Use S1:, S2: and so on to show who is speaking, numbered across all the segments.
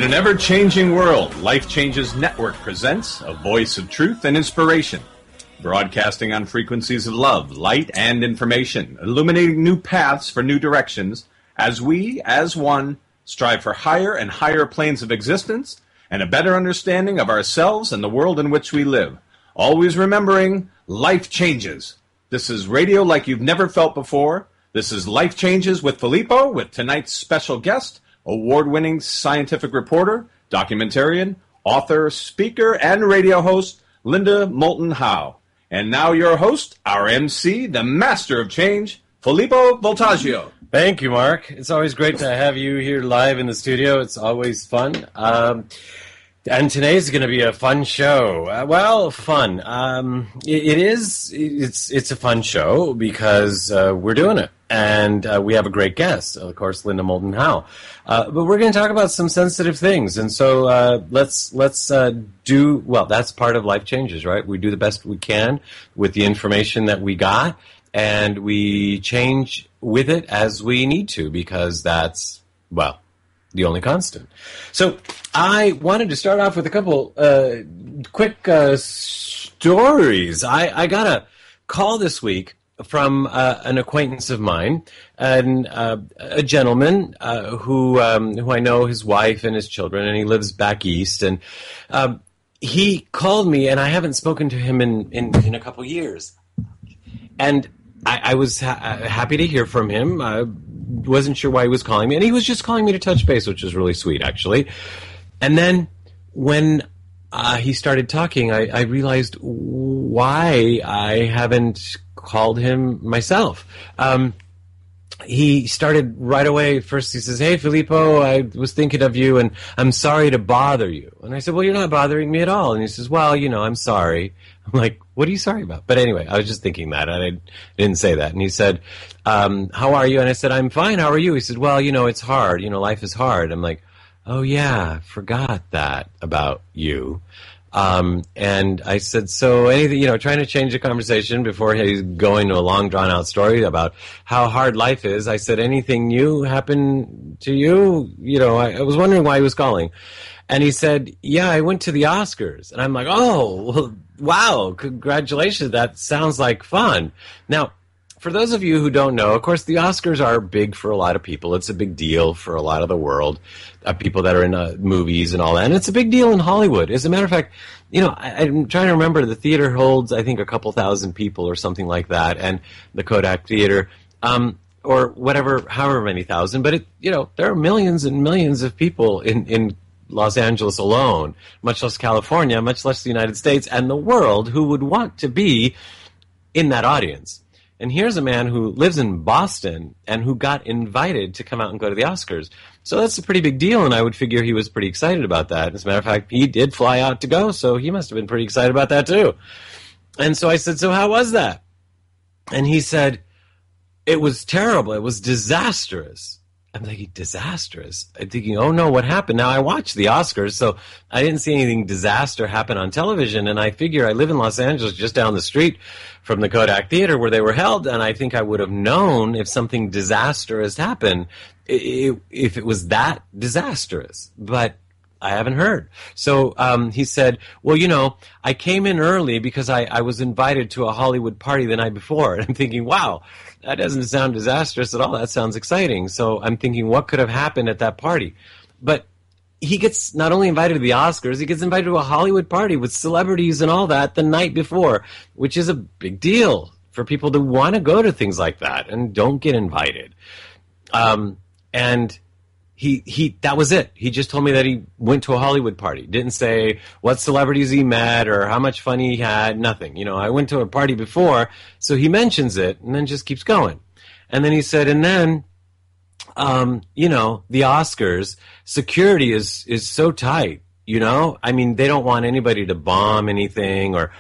S1: In an ever-changing world, Life Changes Network presents a voice of truth and inspiration, broadcasting on frequencies of love, light, and information, illuminating new paths for new directions, as we, as one, strive for higher and higher planes of existence and a better understanding of ourselves and the world in which we live. Always remembering, life changes. This is radio like you've never felt before. This is Life Changes with Filippo, with tonight's special guest, award-winning scientific reporter, documentarian, author, speaker, and radio host, Linda Moulton Howe. And now your host, our MC, the master of change, Filippo Voltaggio.
S2: Thank you, Mark. It's always great to have you here live in the studio. It's always fun. And today's going to be a fun show. Fun. It's a fun show because we're doing it. And we have a great guest, of course, Linda Moulton Howe. But we're going to talk about some sensitive things. And so let's do, well, that's part of Life Changes, right? We do the best we can with the information that we got, and we change with it as we need to, because that's, well, the only constant. So I wanted to start off with a couple quick stories. I got a call this week from an acquaintance of mine, and a gentleman who I know, his wife and his children, and he lives back east. And he called me, and I haven't spoken to him in a couple years. And I was happy to hear from him. I wasn't sure why he was calling me, and he was just calling me to touch base, which was really sweet, actually. And then when he started talking, I realized why I haven't called him myself. He started right away. First he says, "Hey, Filippo, I was thinking of you, and I'm sorry to bother you." And I said, "Well, you're not bothering me at all." And he says, "Well, I'm sorry." I'm like, "What are you sorry about?" But anyway, I was just thinking that. I didn't say that. And he said, "How are you?" And I said, "I'm fine. How are you?" He said, "Well, it's hard. Life is hard." I'm like, "Oh, yeah, I forgot that about you." And I said, "So anything, trying to change the conversation before he's going to a long drawn out story about how hard life is." I said, "Anything new happen to you?" I was wondering why he was calling. And he said, "Yeah, I went to the Oscars." And I'm like, "Oh, well, wow, congratulations. That sounds like fun." Now, for those of you who don't know, of course, the Oscars are big for a lot of people. It's a big deal for a lot of the world, people that are in movies and all that. And it's a big deal in Hollywood. As a matter of fact, I'm trying to remember, the theater holds, I think, a couple thousand people or something like that, and the Kodak Theater, or whatever, however many thousand. But, there are millions and millions of people in Los Angeles alone, much less California, much less the United States and the world, who would want to be in that audience. And here's a man who lives in Boston and who got invited to come out and go to the Oscars. So that's a pretty big deal, and I would figure he was pretty excited about that. As a matter of fact, he did fly out to go, so he must have been pretty excited about that too. And so I said, "So how was that?" And he said, "It was terrible. It was disastrous." I'm thinking, disastrous? I'm thinking, oh no, what happened? Now, I watched the Oscars, so I didn't see anything disaster happen on television, and I figure I live in Los Angeles, just down the street from the Kodak Theater where they were held, and I think I would have known if something disastrous happened, if it was that disastrous. But I haven't heard. So he said, "Well, I came in early because I was invited to a Hollywood party the night before." And I'm thinking, wow, that doesn't sound disastrous at all. That sounds exciting. So I'm thinking, what could have happened at that party? But he gets not only invited to the Oscars, he gets invited to a Hollywood party with celebrities and all that the night before, which is a big deal for people to want to go to things like that and don't get invited. And he that was it. He just told me that he went to a Hollywood party. Didn't say what celebrities he met or how much fun he had, nothing. I went to a party before, so he mentions it and then just keeps going. And then he said, and then, the Oscars, security is so tight, I mean, they don't want anybody to bomb anything or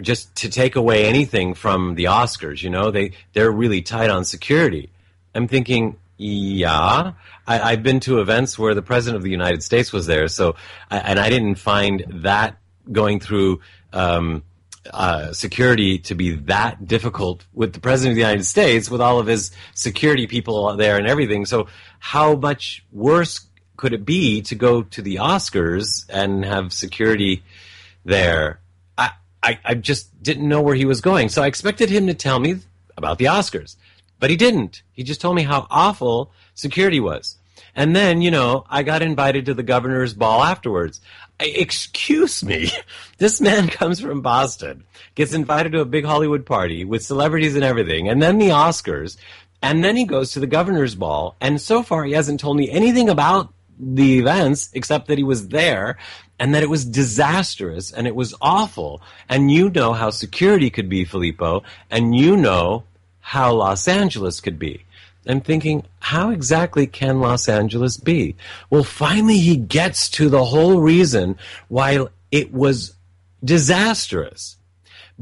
S2: just to take away anything from the Oscars, they're really tight on security. I'm thinking, yeah, I've been to events where the President of the United States was there, so and I didn't find that going through security to be that difficult with the President of the United States, with all of his security people there and everything. So how much worse could it be to go to the Oscars and have security there? I just didn't know where he was going. So I expected him to tell me about the Oscars. But he didn't. He just told me how awful security was. And then, I got invited to the governor's ball afterwards. Excuse me. This man comes from Boston, gets invited to a big Hollywood party with celebrities and everything, and then the Oscars, and then he goes to the governor's ball. And so far, he hasn't told me anything about the events except that he was there and that it was disastrous and it was awful. And you know how security could be, Filippo, and you know how Los Angeles could be. I'm thinking, how exactly can Los Angeles be? Well, finally he gets to the whole reason why it was disastrous.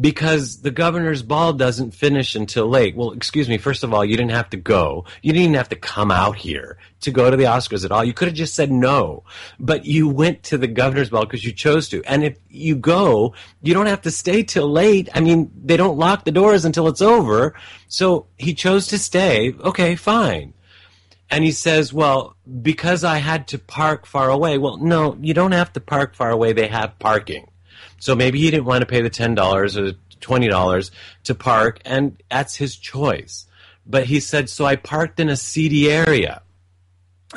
S2: Because the governor's ball doesn't finish until late. Well, excuse me, first of all, you didn't have to go. You didn't even have to come out here to go to the Oscars at all. You could have just said no. But you went to the governor's ball because you chose to. And if you go, you don't have to stay till late. I mean, they don't lock the doors until it's over. So he chose to stay. Okay, fine. And he says, well, because I had to park far away. Well, no, you don't have to park far away. They have parking. So maybe he didn't want to pay the $10 or $20 to park, and that's his choice. But he said, so I parked in a seedy area.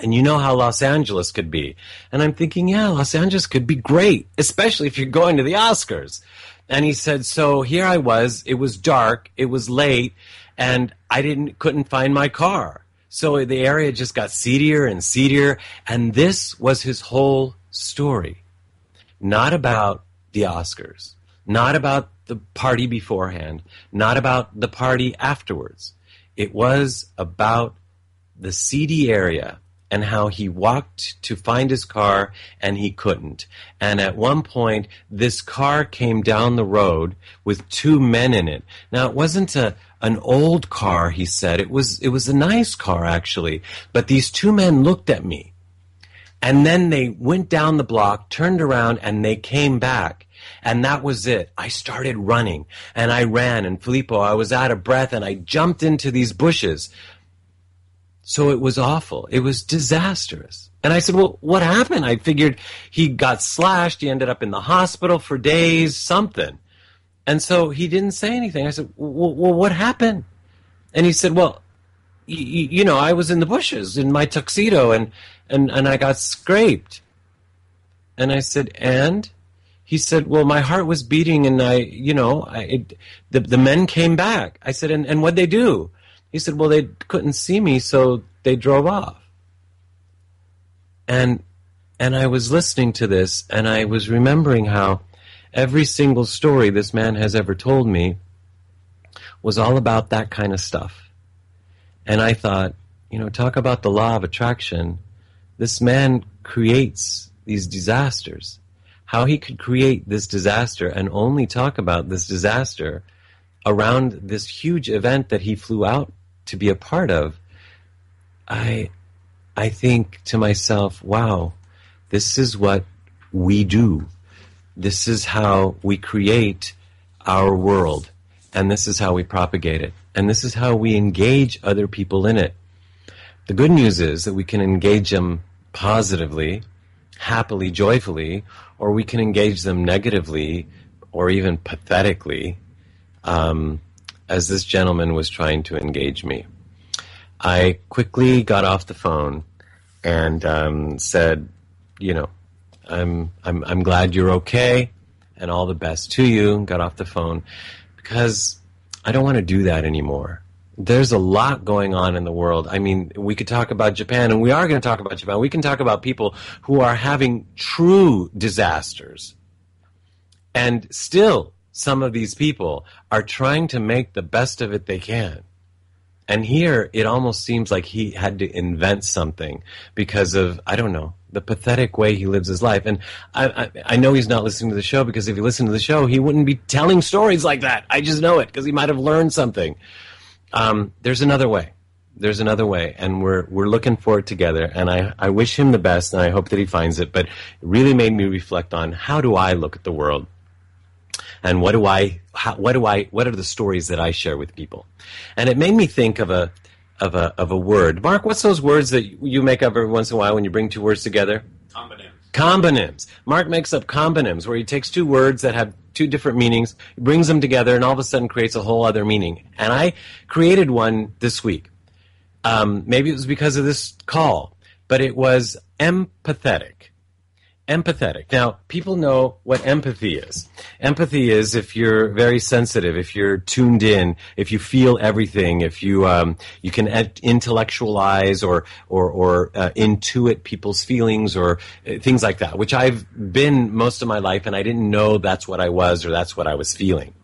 S2: And you know how Los Angeles could be. And I'm thinking, yeah, Los Angeles could be great, especially if you're going to the Oscars. And he said, so here I was. It was dark. It was late. And I couldn't find my car. So the area just got seedier and seedier. And this was his whole story. Not about the Oscars, not about the party beforehand, not about the party afterwards. It was about the seedy area and how he walked to find his car and he couldn't. And at one point, this car came down the road with two men in it. Now, it wasn't an old car, he said. It was a nice car, actually. But these two men looked at me. And then they went down the block, turned around, and they came back. And that was it. I started running, and I ran, and Filippo, I was out of breath, and I jumped into these bushes. So it was awful. It was disastrous. And I said, well, what happened? I figured he got slashed. He ended up in the hospital for days, something. And so he didn't say anything. I said, well, what happened? And he said, well, I was in the bushes in my tuxedo, and I got scraped. And I said, and? He said, well, my heart was beating, and the men came back. I said, and what'd they do? He said, well, they couldn't see me, so they drove off. And I was listening to this, and I was remembering how every single story this man has ever told me was all about that kind of stuff. And I thought, talk about the law of attraction. This man creates these disasters. How he could create this disaster and only talk about this disaster around this huge event that he flew out to be a part of, I think to myself, wow, this is what we do. This is how we create our world, and this is how we propagate it, and this is how we engage other people in it. The good news is that we can engage them positively, happily, joyfully, or we can engage them negatively or even pathetically, as this gentleman was trying to engage me. I quickly got off the phone and said, I'm glad you're okay and all the best to you. Got off the phone because I don't want to do that anymore. There's a lot going on in the world. I mean, we could talk about Japan, and we are going to talk about Japan. We can talk about people who are having true disasters. And still, some of these people are trying to make the best of it they can. And here, it almost seems like he had to invent something because of, I don't know, the pathetic way he lives his life. And I know he's not listening to the show, because if he listened to the show, he wouldn't be telling stories like that. I just know it, because he might have learned something. There's another way. There's another way, and we're looking for it together. And I wish him the best, and I hope that he finds it. But it really made me reflect on, how do I look at the world, and what are the stories that I share with people? And it made me think of a of a word. Mark, what's those words that you make up every once in a while when you bring two words together? Combonyms. Mark makes up combonyms, where he takes two words that have two different meanings, brings them together, and all of a sudden creates a whole other meaning. And I created one this week. Maybe it was because of this call, but it was empathetic. Empathetic. Now, people know what empathy is. Empathy is if you're very sensitive, if you're tuned in, if you feel everything, if you you can intellectualize or intuit people's feelings or things like that, which I've been most of my life, and I didn't know that's what I was or that's what I was feeling.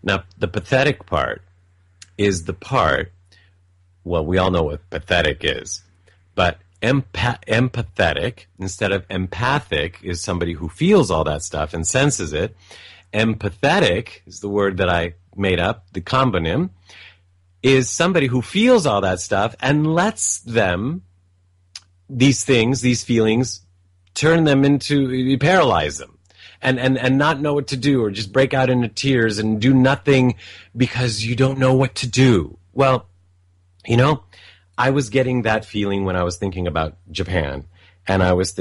S2: Now, the pathetic part is the part, well, we all know what pathetic is, but empathetic instead of empathic is somebody who feels all that stuff and senses it. Empathetic is the word that I made up, the combonym, is somebody who feels all that stuff and lets them, these things, these feelings, turn them into, paralyze them. And not know what to do, or just break out into tears and do nothing because you don't know what to do. Well, you know, I was getting that feeling when I was thinking about Japan, and I was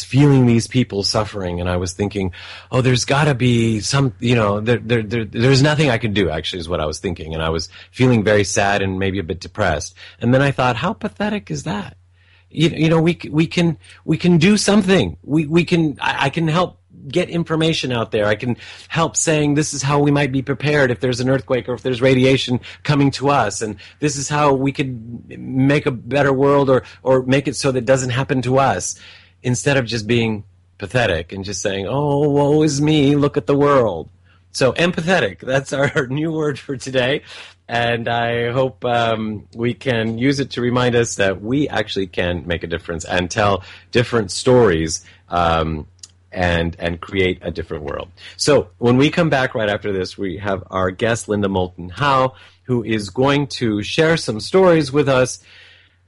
S2: feeling these people suffering, and I was thinking, oh, there's got to be some, you know, there's nothing I can do, actually, is what I was thinking, and I was feeling very sad and maybe a bit depressed. And then I thought, how pathetic is that? You know, we can do something. I can help get information out there. I can help saying this is how we might be prepared if there's an earthquake or if there's radiation coming to us, and this is how we could make a better world or make it so that it doesn't happen to us, instead of just being pathetic and just saying, oh, woe is me, look at the world. So empathetic, that's our new word for today, and I hope we can use it to remind us that we actually can make a difference and tell different stories and create a different world. So when we come back right after this, we have our guest, Linda Moulton Howe, who is going to share some stories with us.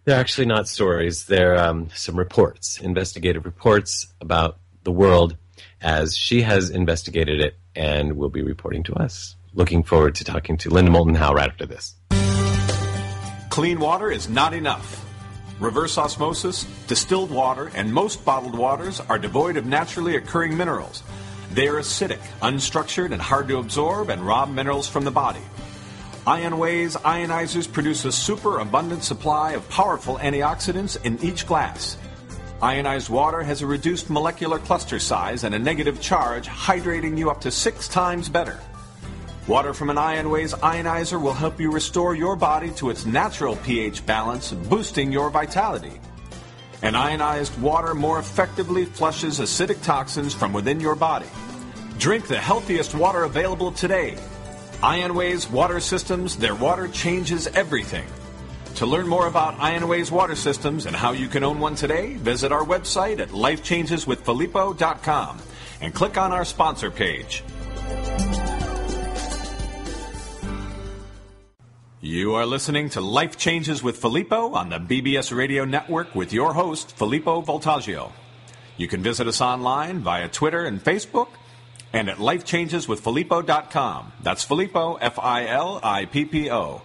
S2: They're actually not stories. They're some reports, investigative reports about the world as she has investigated it and will be reporting to us. Looking forward to talking to Linda Moulton Howe right after this.
S1: Clean water is not enough. Reverse osmosis, distilled water, and most bottled waters are devoid of naturally occurring minerals. They are acidic, unstructured, and hard to absorb and rob minerals from the body. IonWay's ionizers produce a superabundant supply of powerful antioxidants in each glass. Ionized water has a reduced molecular cluster size and a negative charge, hydrating you up to 6 times better. Water from an IonWay's ionizer will help you restore your body to its natural pH balance, boosting your vitality. And ionized water more effectively flushes acidic toxins from within your body. Drink the healthiest water available today. IonWay's water systems, their water changes everything. To learn more about IonWay's water systems and how you can own one today, visit our website at lifechangeswithfilippo.com and click on our sponsor page. You are listening to Life Changes with Filippo on the BBS Radio Network with your host, Filippo Voltaggio. You can visit us online via Twitter and Facebook and at lifechangeswithfilippo.com. That's Filippo, Filippo.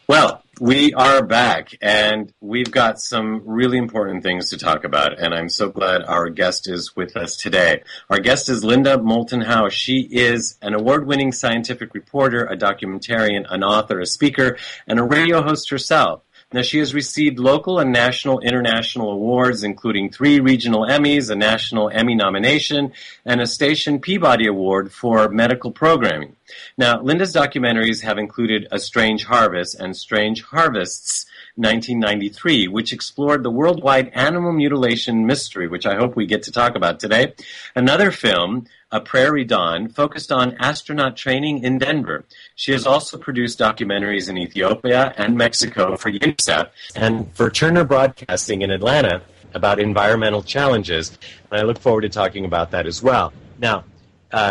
S2: Well, we are back, and we've got some really important things to talk about, and I'm so glad our guest is with us today. Our guest is Linda Moulton Howe. She is an award-winning scientific reporter, a documentarian, an author, a speaker, and a radio host herself. Now, she has received local and national international awards, including 3 regional Emmys, a national Emmy nomination, and a Station Peabody Award for medical programming. Now, Linda's documentaries have included A Strange Harvest and Strange Harvests, 1993, which explored the worldwide animal mutilation mystery, which I hope we get to talk about today. Another film, A Prairie Dawn, focused on astronaut training in Denver. She has also produced documentaries in Ethiopia and Mexico for UNICEF and for Turner Broadcasting in Atlanta about environmental challenges, and I look forward to talking about that as well. Now,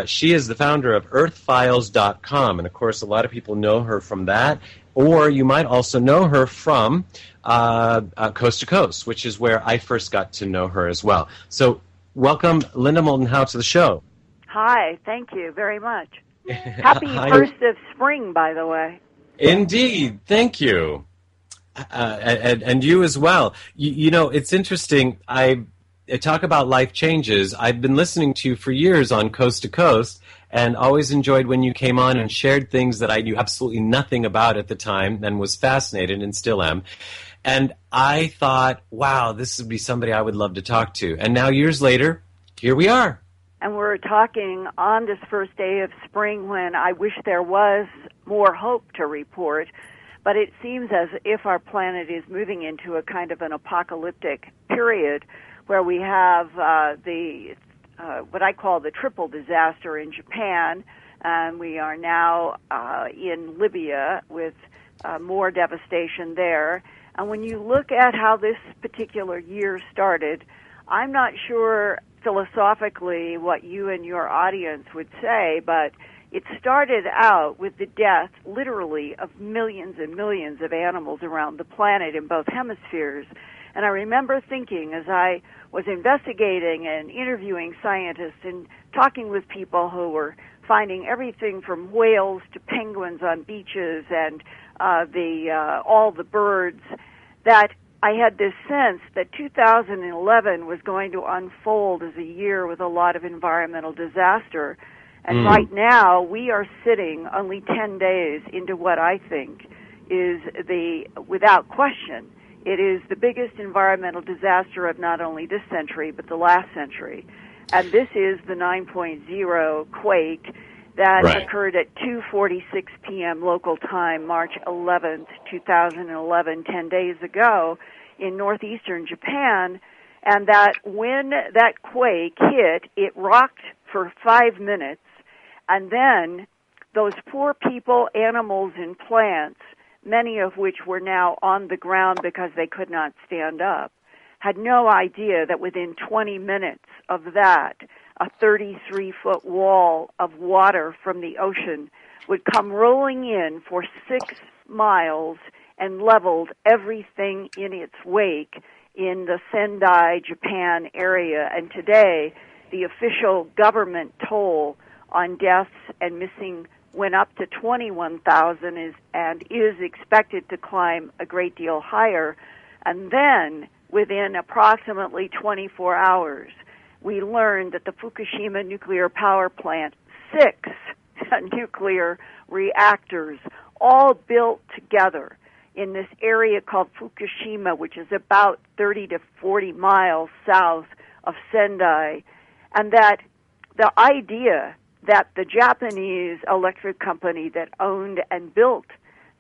S2: she is the founder of earthfiles.com, and of course a lot of people know her from that, or you might also know her from Coast to Coast, which is where I first got to know her as well. So welcome, Linda Moulton Howe, to the show.
S3: Hi, thank you very much. Happy first of spring, by the way.
S2: Indeed. Thank you. And you as well. You know, it's interesting. I talk about life changes. I've been listening to you for years on Coast to Coast, and always enjoyed when you came on and shared things that I knew absolutely nothing about at the time and was fascinated and still am. And I thought, wow, this would be somebody I would love to talk to. And now years later, here we are.
S3: And we're talking on this first day of spring when I wish there was more hope to report. But it seems as if our planet is moving into a kind of an apocalyptic period where we have what I call the triple disaster in Japan, and we are now in Libya with more devastation there. And when you look at how this particular year started, I'm not sure philosophically what you and your audience would say, but it started out with the death, literally, of millions and millions of animals around the planet in both hemispheres. And I remember thinking, as I was investigating and interviewing scientists and talking with people who were finding everything from whales to penguins on beaches and all the birds, that I had this sense that 2011 was going to unfold as a year with a lot of environmental disaster. And right now, we are sitting only 10 days into what I think is without question, it is the biggest environmental disaster of not only this century, but the last century. And this is the 9.0 quake that occurred at 2:46 p.m. local time, March 11th, 2011, 10 days ago in northeastern Japan. And that when that quake hit, it rocked for 5 minutes. And then those poor people, animals, and plants, many of which were now on the ground because they could not stand up, had no idea that within 20 minutes of that, a 33-foot wall of water from the ocean would come rolling in for 6 miles and leveled everything in its wake in the Sendai, Japan area. And today, the official government toll on deaths and missing went up to 21,000 and is expected to climb a great deal higher. And then, within approximately 24 hours, we learned that the Fukushima nuclear power plant, 6 nuclear reactors, all built together in this area called Fukushima, which is about 30 to 40 miles south of Sendai, and that the idea that the Japanese electric company that owned and built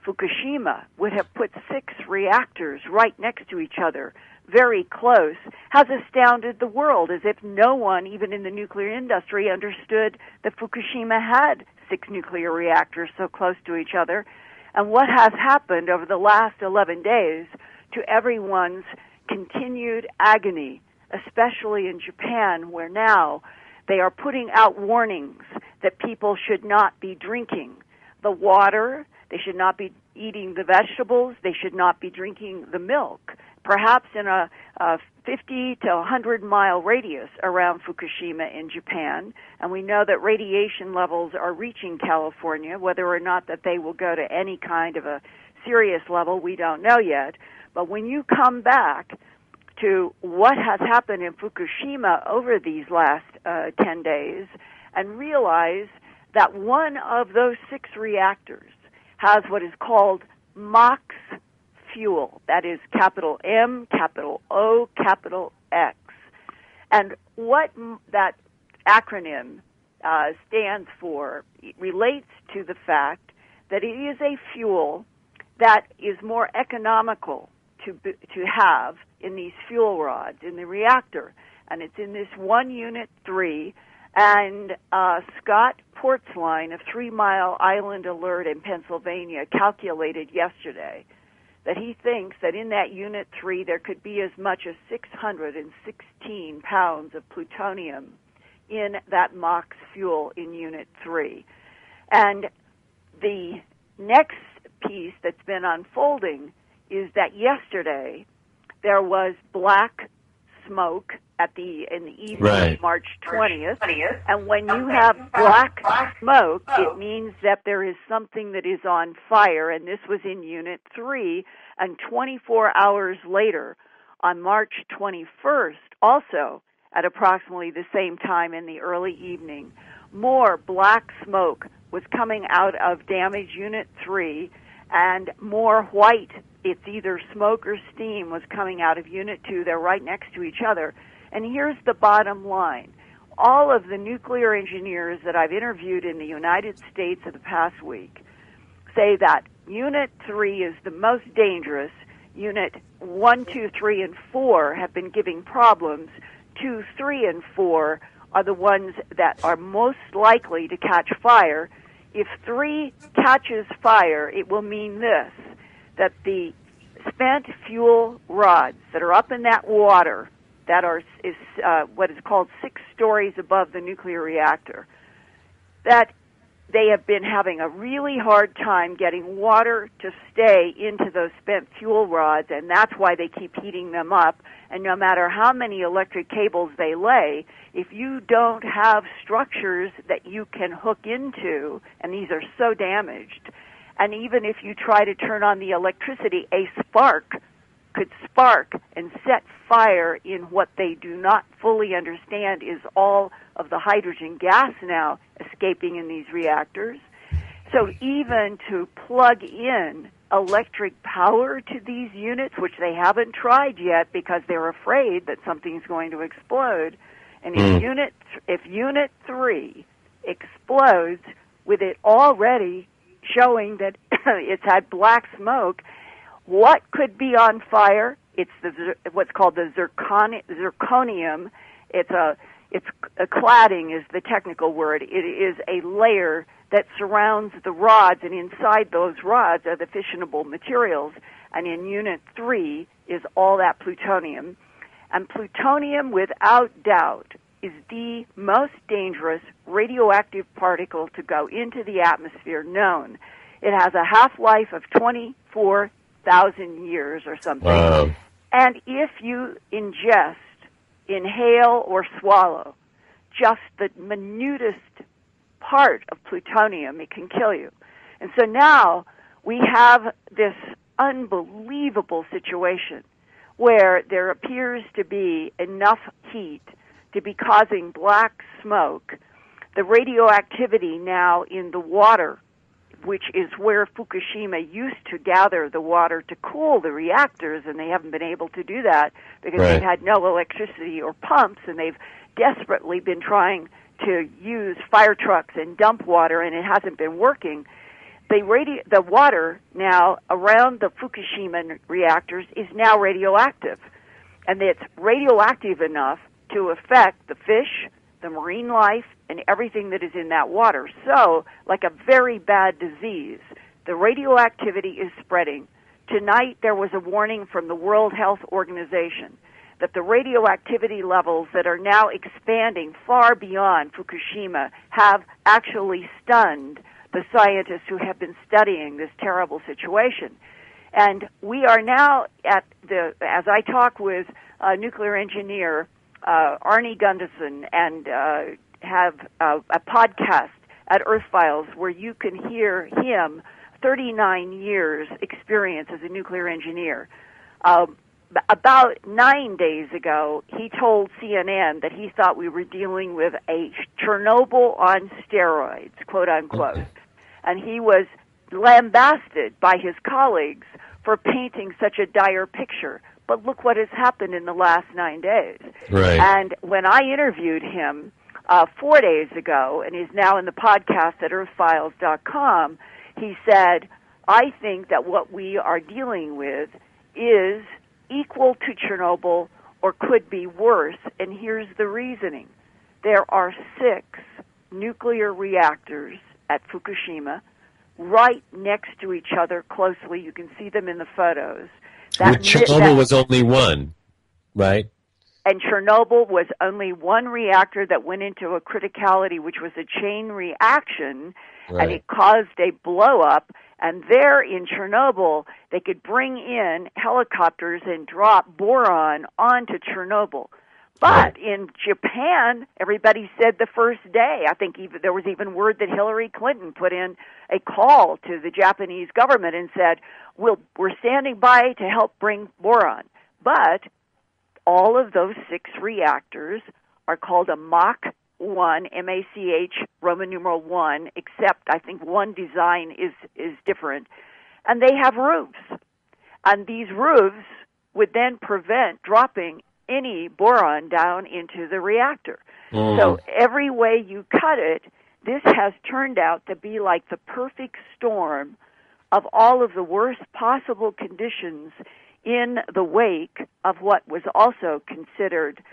S3: Fukushima would have put 6 reactors right next to each other, very close, has astounded the world, as if no one, even in the nuclear industry, understood that Fukushima had 6 nuclear reactors so close to each other. And what has happened over the last 11 days to everyone's continued agony, especially in Japan, where now they are putting out warnings that people should not be drinking the water, they should not be eating the vegetables, they should not be drinking the milk, perhaps in a 50 to 100-mile radius around Fukushima in Japan. And we know that radiation levels are reaching California. Whether or not that they will go to any kind of a serious level, we don't know yet. But when you come back to what has happened in Fukushima over these last 10 days and realize that one of those 6 reactors has what is called MOX fuel. That is capital M, capital O, capital X. And what that acronym stands for relates to the fact that it is a fuel that is more economical to have in these fuel rods in the reactor. And it's in this 1 Unit 3. And Scott Portsline of 3 Mile Island Alert in Pennsylvania calculated yesterday that he thinks that in that Unit 3 there could be as much as 616 pounds of plutonium in that MOX fuel in Unit 3. And the next piece that's been unfolding is that yesterday there was black smoke in the evening
S2: Right.
S3: of March 20th. And when you have black smoke, it means that there is something that is on fire. And this was in Unit 3. And 24 hours later, on March 21st, also at approximately the same time in the early evening, more black smoke was coming out of damaged Unit 3, and more white, it's either smoke or steam, was coming out of Unit 2. They're right next to each other. And here's the bottom line. All of the nuclear engineers that I've interviewed in the United States of the past week say that Unit 3 is the most dangerous. Unit 1, 2, 3, and 4 have been giving problems. 2, 3, and 4 are the ones that are most likely to catch fire. If 3 catches fire, it will mean this, that the spent fuel rods that are up in that water that is what is called 6 stories above the nuclear reactor, that they have been having a really hard time getting water to stay into those spent fuel rods, and that's why they keep heating them up. And no matter how many electric cables they lay, if you don't have structures that you can hook into, and these are so damaged, and even if you try to turn on the electricity, a spark could spark and set fire in what they do not fully understand is all of the hydrogen gas now escaping in these reactors. So even to plug in electric power to these units, which they haven't tried yet because they're afraid that something's going to explode, and if Unit 3 explodes with it already showing that it's had black smoke, what could be on fire? It's what's called the zirconium. It's a cladding is the technical word. It is a layer that surrounds the rods, and inside those rods are the fissionable materials. And in Unit 3 is all that plutonium. And plutonium, without doubt, is the most dangerous radioactive particle to go into the atmosphere known. It has a half-life of 24,000 years or something.
S2: Wow.
S3: And if you inhale, or swallow just the minutest part of plutonium, it can kill you. And so now we have this unbelievable situation where there appears to be enough heat to be causing black smoke. The radioactivity now in the water, which is where Fukushima used to gather the water to cool the reactors, and they haven't been able to do that because they've had no electricity or pumps, and they've desperately been trying to use fire trucks and dump water, and it hasn't been working. The water now around the Fukushima reactors is now radioactive, and it's radioactive enough to affect the fish, the marine life, and everything that is in that water. So, like a very bad disease, the radioactivity is spreading. Tonight, there was a warning from the World Health Organization that the radioactivity levels that are now expanding far beyond Fukushima have actually stunned the scientists who have been studying this terrible situation. And we are now as I talk with a nuclear engineer, Arnie Gunderson, and have a podcast at Earth Files where you can hear him, 39 years experience as a nuclear engineer. About 9 days ago, he told CNN that he thought we were dealing with a Chernobyl on steroids, quote unquote. And he was lambasted by his colleagues for painting such a dire picture. But look what has happened in the last 9 days.
S2: Right.
S3: And when I interviewed him 4 days ago, and he's now in the podcast at earthfiles.com, he said, I think that what we are dealing with is equal to Chernobyl or could be worse, and here's the reasoning. There are 6 nuclear reactors at Fukushima right next to each other closely. You can see them in the photos.
S2: Chernobyl was only one, right?
S3: And Chernobyl was only one reactor that went into a criticality, which was a chain reaction, and it caused a blow-up. And there in Chernobyl, they could bring in helicopters and drop boron onto Chernobyl. But in Japan, everybody said the first day. I think there was even word that Hillary Clinton put in a call to the Japanese government and said, we're standing by to help bring boron. But all of those 6 reactors are called a Mach 1, M-A-C-H, Roman numeral 1, except I think one design is different. And they have roofs. And these roofs would then prevent dropping any boron down into the reactor. So every way you cut it, this has turned out to be like the perfect storm of all of the worst possible conditions in the wake of what was also considered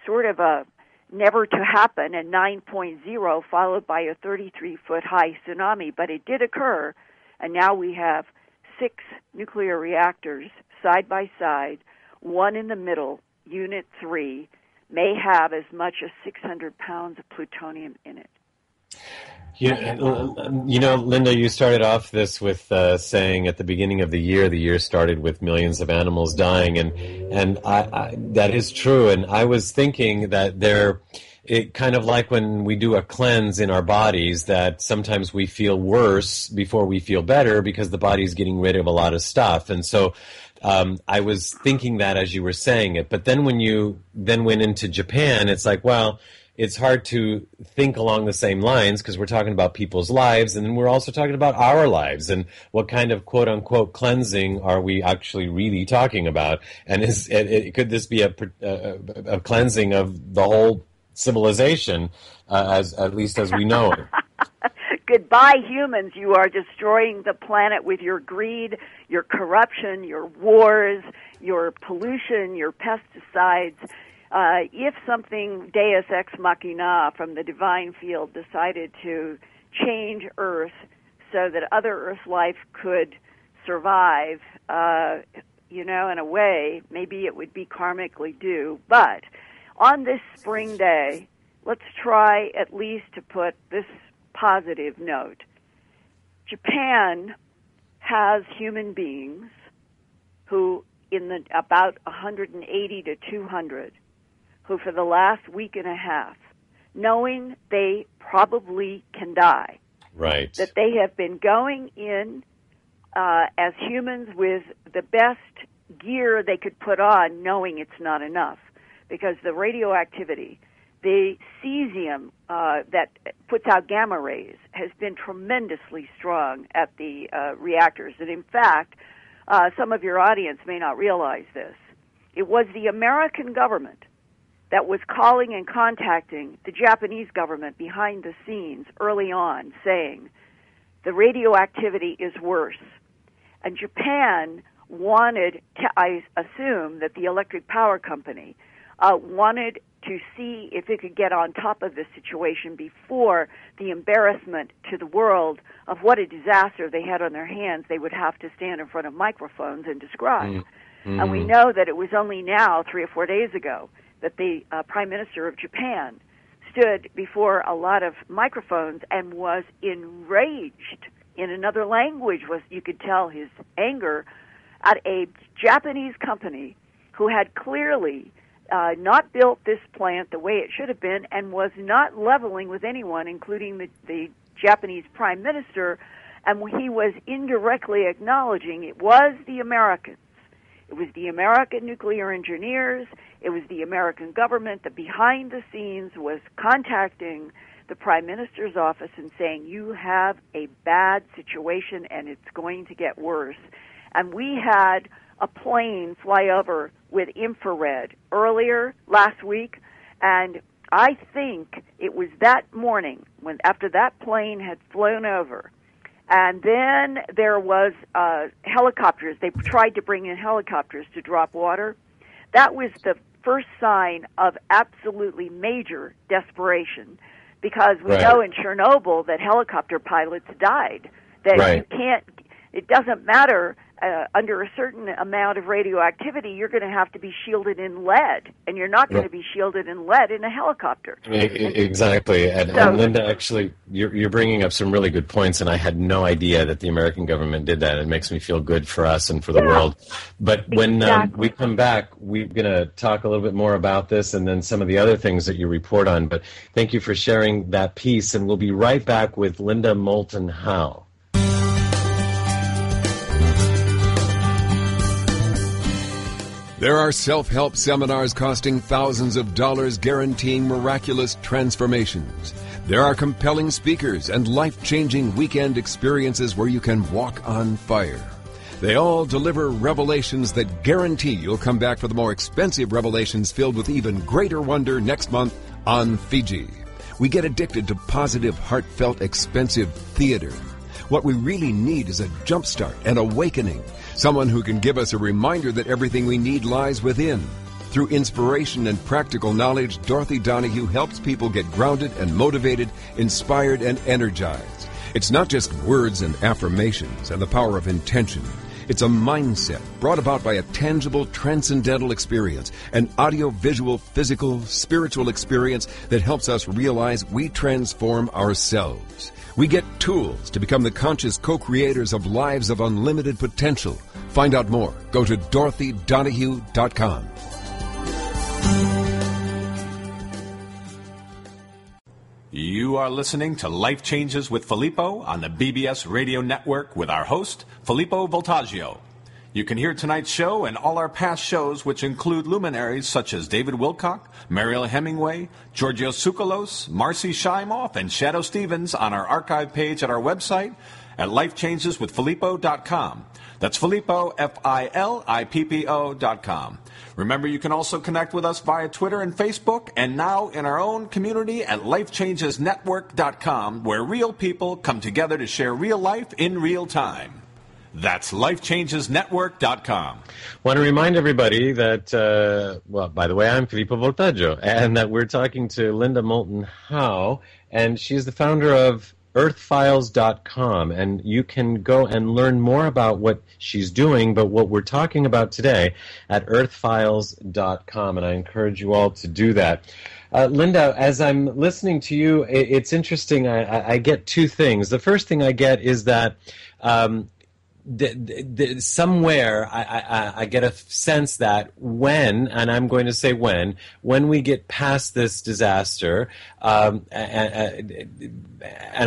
S3: sort of a never to happen, and 9.0 followed by a 33-foot high tsunami. But it did occur, and now we have 6 nuclear reactors side by side, one in the middle, Unit 3, may have as much as 600 pounds of plutonium in it.
S2: Linda, you started off this with saying at the beginning of the year started with millions of animals dying, and I that is true. And I was thinking that it kind of like when we do a cleanse in our bodies, that sometimes we feel worse before we feel better because the body's getting rid of a lot of stuff. And so I was thinking that as you were saying it. But then when you then went into Japan, it's like, well, it's hard to think along the same lines because we're talking about people's lives, and then we're also talking about our lives and what kind of quote-unquote cleansing are we actually really talking about? And could this be a cleansing of the whole civilization, at least as we know it?
S3: Goodbye, humans. You are destroying the planet with your greed, your corruption, your wars, your pollution, your pesticides. If something deus ex machina from the divine field decided to change Earth so that other Earth life could survive, in a way, maybe it would be karmically due. But on this spring day, let's try at least to put this positive note. Japan has human beings who, about 180 to 200, who for the last week and a half, knowing they probably can die,
S2: right,
S3: that they have been going in as humans with the best gear they could put on, knowing it's not enough, because the radioactivity, the cesium that puts out gamma rays, has been tremendously strong at the reactors. And in fact, some of your audience may not realize this. It was the American government that was calling and contacting the Japanese government behind the scenes early on, saying the radioactivity is worse. And Japan wanted, I assume that the electric power company wanted to see if it could get on top of this situation before the embarrassment to the world of what a disaster they had on their hands they would have to stand in front of microphones and describe. Mm-hmm. And we know that it was only now, 3 or 4 days ago, that the Prime Minister of Japan stood before a lot of microphones and was enraged in another language. You could tell his anger at a Japanese company who had clearly not built this plant the way it should have been and was not leveling with anyone, including the Japanese Prime Minister, and he was indirectly acknowledging it was the Americans. It was the American nuclear engineers, it was the American government that behind the scenes was contacting the Prime Minister's office and saying, you have a bad situation and it's going to get worse. And we had a plane fly over with infrared earlier last week, and I think it was that morning when after that plane had flown over, and then there was helicopters. They tried to bring in helicopters to drop water. That was the first sign of absolutely major desperation, because we know in Chernobyl that helicopter pilots died. That you can't. It doesn't matter under a certain amount of radioactivity, you're going to have to be shielded in lead, and you're not going to be shielded in lead in a helicopter.
S2: Exactly. And Linda, actually, you're bringing up some really good points, and I had no idea that the American government did that. It makes me feel good for us and for the world. But when we come back, we're going to talk a little bit more about this and then some of the other things that you report on. But thank you for sharing that piece, and we'll be right back with Linda Moulton Howe.
S4: There are self-help seminars costing thousands of dollars guaranteeing miraculous transformations. There are compelling speakers and life-changing weekend experiences where you can walk on fire. They all deliver revelations that guarantee you'll come back for the more expensive revelations filled with even greater wonder next month on Fiji. We get addicted to positive, heartfelt, expensive theater. What we really need is a jumpstart, an awakening. Someone who can give us a reminder that everything we need lies within. Through inspiration and practical knowledge, Dorothy Donahue helps people get grounded and motivated, inspired and energized. It's not just words and affirmations and the power of intention. It's a mindset brought about by a tangible, transcendental experience, an audio-visual, physical, spiritual experience that helps us realize we transform ourselves. We get tools to become the conscious co-creators of lives of unlimited potential. Find out more. Go to DorothyDonahue.com.
S1: You are listening to Life Changes with Filippo on the BBS Radio Network with our host, Filippo Voltaggio. You can hear tonight's show and all our past shows, which include luminaries such as David Wilcock, Mariel Hemingway, Giorgio Tsoukalos, Marcy Shimoff, and Shadow Stevens on our archive page at our website at lifechangeswithfilippo.com. That's Filippo, Filippo.com. Remember, you can also connect with us via Twitter and Facebook, and now in our own community at lifechangesnetwork.com, where real people come together to share real life in real time. That's lifechangesnetwork.com.
S2: Want to remind everybody that, by the way, I'm Filippo Voltaggio, and that we're talking to Linda Moulton Howe, and she's the founder of earthfiles.com, and you can go and learn more about what she's doing, but what we're talking about today at earthfiles.com, and I encourage you all to do that. Linda, as I'm listening to you, it's interesting. I get two things. The first thing I get is that somewhere I get a sense that when, and I'm going to say when we get past this disaster, and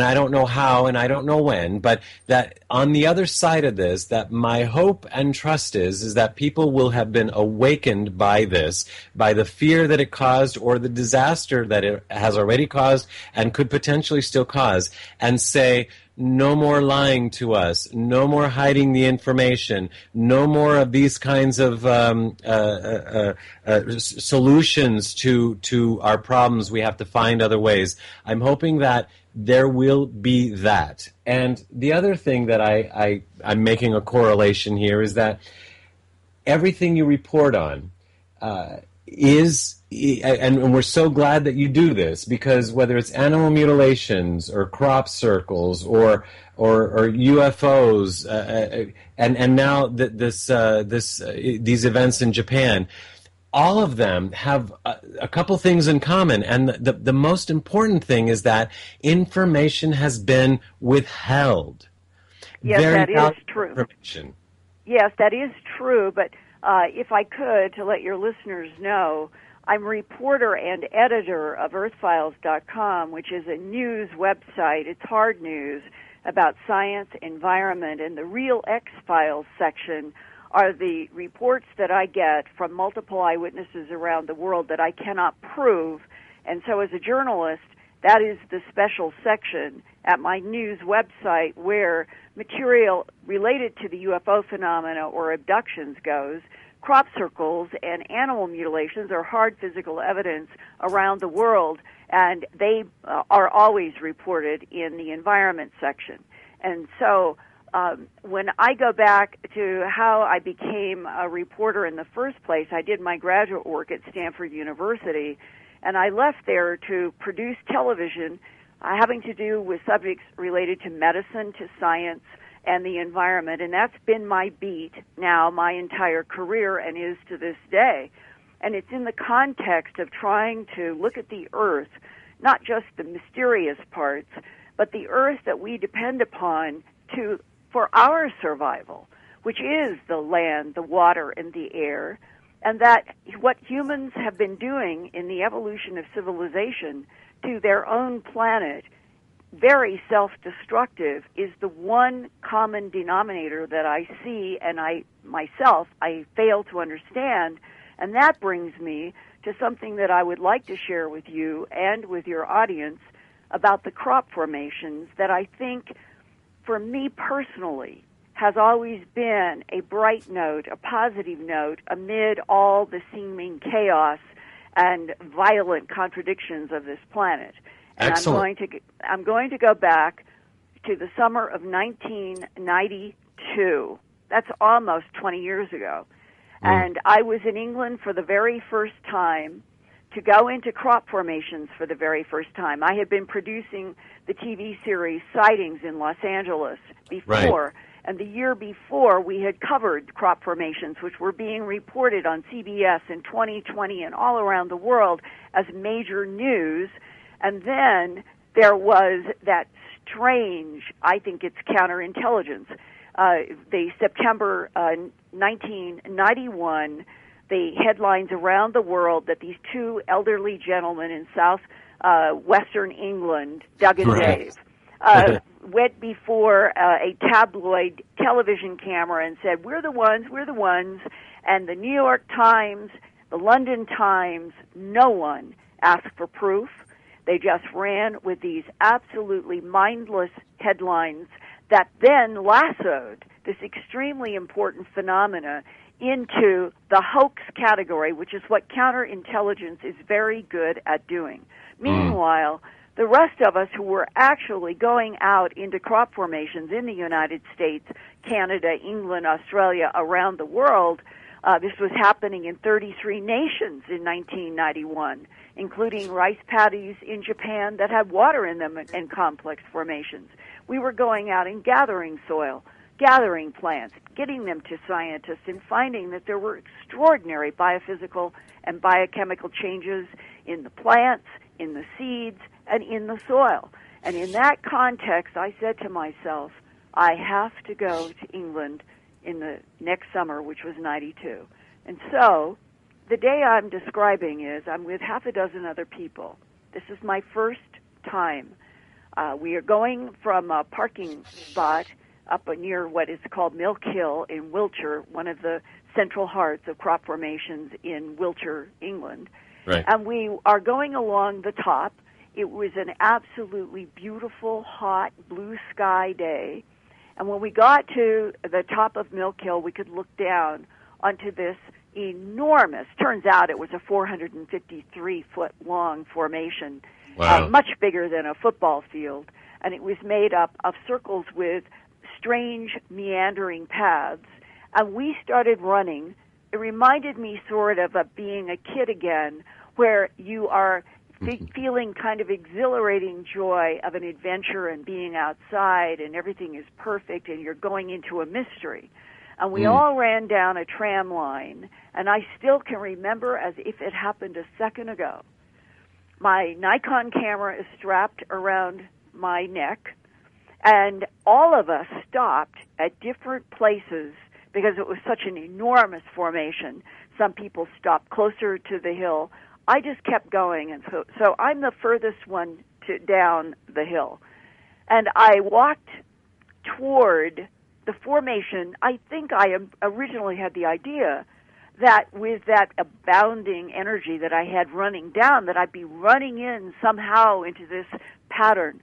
S2: I don't know how and I don't know when, but that on the other side of this, that my hope and trust is that people will have been awakened by this, by the fear that it caused or the disaster that it has already caused and could potentially still cause, and say, no more lying to us, no more hiding the information, no more of these kinds of solutions to our problems. We have to find other ways. I'm hoping that there will be that. And the other thing that I'm making a correlation here is that everything you report on and we're so glad that you do this, because whether it's animal mutilations or crop circles or UFOs and now these events in Japan, all of them have a couple things in common, and the most important thing is that information has been withheld.
S3: Yes, that is true. Yes, that is true, but if I could, to let your listeners know, I'm reporter and editor of earthfiles.com, which is a news website. It's hard news about science, environment, and the real X-Files section are the reports that I get from multiple eyewitnesses around the world that I cannot prove. And so as a journalist, that is the special section at my news website where material related to the UFO phenomena or abductions goes. Crop circles and animal mutilations are hard physical evidence around the world, and they are always reported in the environment section. And so when I go back to how I became a reporter in the first place, I did my graduate work at Stanford University, and I left there to produce television having to do with subjects related to medicine, to science, and the environment, and that's been my beat now my entire career and is to this day. And it's in the context of trying to look at the earth, not just the mysterious parts, but the earth that we depend upon for our survival, which is the land, the water, and the air, and that what humans have been doing in the evolution of civilization to their own planet, very self-destructive, is the one common denominator that I see and I fail to understand. And that brings me to something that I would like to share with you and with your audience about the crop formations that I think, for me personally, has always been a bright note, a positive note, amid all the seeming chaos and violent contradictions of this planet. And
S2: Excellent.
S3: I'm going to go back to the summer of 1992. That's almost 20 years ago. And I was in England for the very first time to go into crop formations for the very first time. I had been producing the TV series Sightings in Los Angeles before.
S2: Right.
S3: And the year before, we had covered crop formations, which were being reported on CBS in 2020 and all around the world as major news. And then there was that strange, I think it's counterintelligence, the September 1991, the headlines around the world that these two elderly gentlemen in western England, Doug and Dave, went before a tabloid television camera and said, we're the ones, and the New York Times, the London Times, no one asked for proof. They just ran with these absolutely mindless headlines that then lassoed this extremely important phenomena into the hoax category, which is what counterintelligence is very good at doing. Meanwhile, the rest of us who were actually going out into crop formations in the United States, Canada, England, Australia, around the world, this was happening in 33 nations in 1991, including rice paddies in Japan that had water in them and complex formations. We were going out and gathering soil, gathering plants, getting them to scientists, and finding that there were extraordinary biophysical and biochemical changes in the plants, in the seeds, and in the soil. And in that context, I said to myself, I have to go to England in the next summer, which was 92. And so the day I'm describing is I'm with half a dozen other people. This is my first time. We are going from a parking spot up near what is called Milk Hill in Wiltshire, one of the central hearts of crop formations in Wiltshire, England.
S2: Right.
S3: And we are going along the top. It was an absolutely beautiful, hot, blue sky day. And when we got to the top of Milk Hill, we could look down onto this enormous, turns out it was a 453-foot-long formation, much bigger than a football field. And it was made up of circles with strange meandering paths. And we started running. It reminded me sort of being a kid again, where you are feeling kind of exhilarating joy of an adventure and being outside and everything is perfect and you're going into a mystery. And we all ran down a tram line, and I still can remember as if it happened a second ago. My Nikon camera is strapped around my neck, and all of us stopped at different places because it was such an enormous formation. Some people stopped closer to the hill. I just kept going, and so I'm the furthest one down the hill. And I walked toward the formation. I think I originally had the idea that with that abounding energy that I had running down, that I'd be running in somehow into this pattern.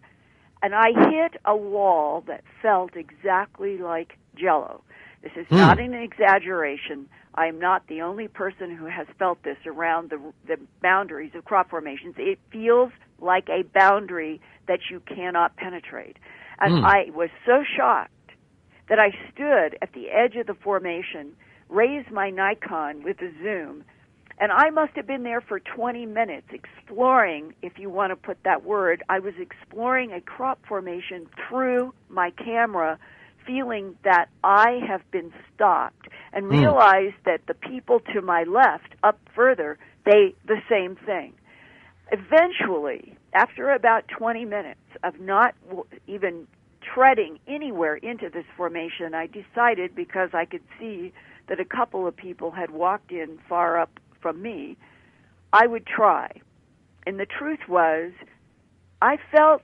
S3: And I hit a wall that felt exactly like Jell-O. This is not an exaggeration. I am not the only person who has felt this around the boundaries of crop formations. It feels like a boundary that you cannot penetrate. And I was so shocked that I stood at the edge of the formation, raised my Nikon with the zoom, and I must have been there for 20 minutes exploring, if you want to put that word. I was exploring a crop formation through my camera, feeling that I have been stopped, and realize that the people to my left, up further, the same thing. Eventually, after about 20 minutes of not even treading anywhere into this formation, I decided, because I could see that a couple of people had walked in far up from me, I would try. And the truth was, I felt